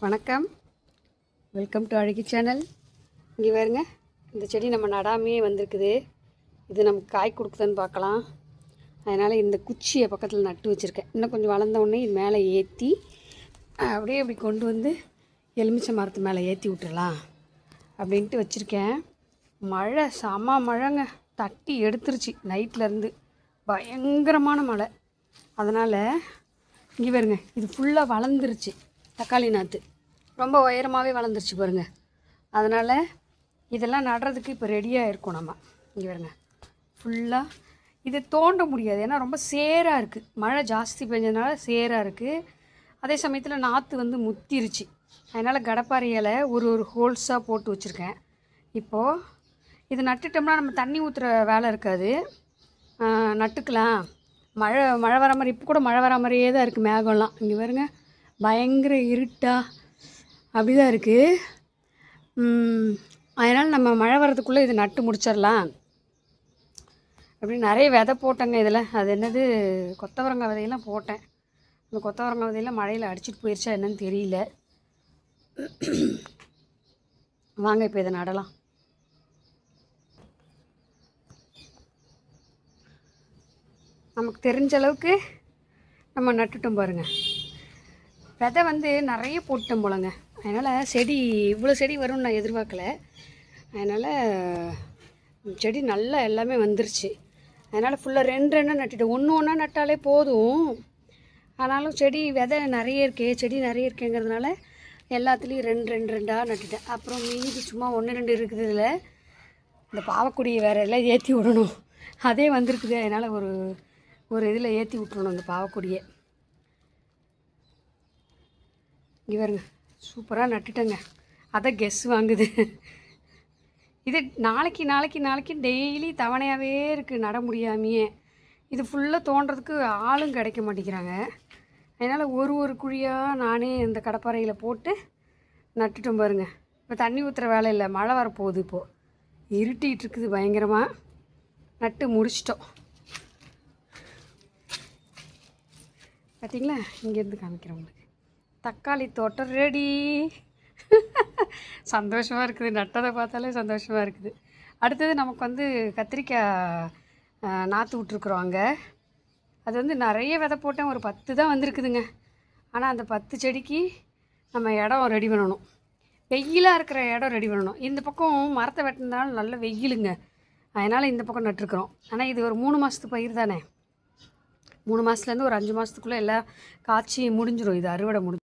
வணக்கம், welcome to அழகி channel. இங்கே பாருங்க, இந்த செடி நம்ம நடாமையே வந்திருக்குது. இது நமக்கு காய் கொடுக்குதுன்னு பார்க்கலாம். அதனால் இந்த குச்சியை பக்கத்தில் நட்டு வச்சுருக்கேன். இன்னும் கொஞ்சம் வளர்ந்த உடனே இது மேலே ஏற்றி அப்படியே அப்படி கொண்டு வந்து எலுமிச்சை மரத்து மேலே ஏற்றி விட்டுறலாம் அப்படின்ட்டு வச்சுருக்கேன். மழை செம மழைங்க, தட்டி எடுத்துருச்சு. நைட்லேருந்து பயங்கரமான மழை. அதனால் இங்கே பாருங்க, இது ஃபுல்லாக வளர்ந்துருச்சு. தக்காளி நாற்று ரொம்ப உயரமாகவே வளர்ந்துருச்சு பாருங்கள். அதனால் இதெல்லாம் நடுறதுக்கு இப்போ ரெடியாக இருக்கும். நம்ம இங்கே பாருங்க, ஃபுல்லாக இதை தோண்ட முடியாது, ஏன்னா ரொம்ப சேராக இருக்குது. மழை ஜாஸ்தி பெஞ்சதுனால சேராக இருக்குது. அதே சமயத்தில் நாற்று வந்து முத்திருச்சு. அதனால் கடப்பாறையில் ஒரு ஹோல்ஸாக போட்டு வச்சுருக்கேன். இப்போது இது நட்டுட்டோம்னா நம்ம தண்ணி ஊற்றுற வேலை இருக்காது, நட்டுக்கலாம். மழை வர மாதிரி, இப்போ கூட மழை வர மாதிரியே தான் இருக்குது. மேகம்லாம் இங்கே பாருங்க, பயங்கர இருட்டாக அப்படி தான் இருக்குது. அதனால் நம்ம மழை வரதுக்குள்ளே இது நட்டு முடிச்சிடலாம் அப்படின்னு நிறைய விதை போட்டேங்க இதில். அது என்னது, கொத்தவரங்காய் விதையெல்லாம் போட்டேன். இந்த கொத்தவரங்காய் விதையெல்லாம் மழையில் அடிச்சிட்டு போயிடுச்சா என்னன்னு தெரியல. வாங்க இப்போ இதை நடலாம். நமக்கு தெரிஞ்ச அளவுக்கு நம்ம நட்டுட்டோம் பாருங்கள். விதை வந்து நிறைய போட்டோம் போலங்க. அதனால் செடி இவ்வளோ செடி வரும்னு நான் எதிர்பார்க்கலை. அதனால் செடி நல்லா எல்லாமே வந்துருச்சு. அதனால் ஃபுல்லாக ரெண்டு நட்டுட்டேன். ஒன்று நட்டாலே போதும். ஆனாலும் செடி விதை நிறைய இருக்கே, செடி நிறைய இருக்கேங்கிறதுனால எல்லாத்துலேயும் ரெண்டாக நட்டுட்டேன். அப்புறம் மீதி சும்மா 1-2 இருக்குது. இதில் இந்த பாவக்குடியை வேறு எல்லாம் ஏற்றி விடணும். அதே வந்திருக்குது. அதனால் ஒரு இதில் ஏற்றி விட்டுறணும் இந்த பாவக்குடியை. இங்கே பாருங்க, சூப்பராக நட்டுட்டேங்க. அதை கெஸ் வாங்குது. இது நாளைக்கு டெய்லி தவணையாகவே இருக்குது, நட முடியாமையே. இது ஃபுல்லாக தோண்டுறதுக்கு ஆளும் கிடைக்க மாட்டேங்கிறாங்க. அதனால் ஒரு குழியாக நானே இந்த கடப்பாறையில் போட்டு நட்டுட்டோம் பாருங்க. இப்போ தண்ணி ஊற்றுற வேலை இல்லை, மழை வரப்போகுது. இப்போது இருட்டிகிட்டு இருக்குது பயங்கரமாக. நட்டு முடிச்சிட்டோம். பார்த்தீங்களா, இங்கேருந்து காமிக்கிறேன் உங்களுக்கு. தக்காளி தோட்டம் ரெடி. சந்தோஷமாக இருக்குது, நட்டதை பார்த்தாலே சந்தோஷமாக இருக்குது. அடுத்தது நமக்கு வந்து கத்திரிக்காய் நாற்று விட்ருக்குறோம் அங்கே. அது வந்து நிறைய விதை போட்டேன், ஒரு 10 தான் வந்திருக்குதுங்க. ஆனால் அந்த 10 செடிக்கு நம்ம இடம் ரெடி பண்ணணும், வெயிலாக இருக்கிற இடம் ரெடி பண்ணணும். இந்த பக்கம் மரத்தை வெட்டினதுனால நல்ல வெயிலுங்க, அதனால் இந்த பக்கம் நட்டுருக்குறோம். ஆனால் இது ஒரு 3 மாதத்து பயிர் தானே. 3 மாதத்துலேருந்து ஒரு 5 மாதத்துக்குள்ளே எல்லாம் காய்ச்சி முடிஞ்சிடும். இது அறுவடை முடிஞ்சு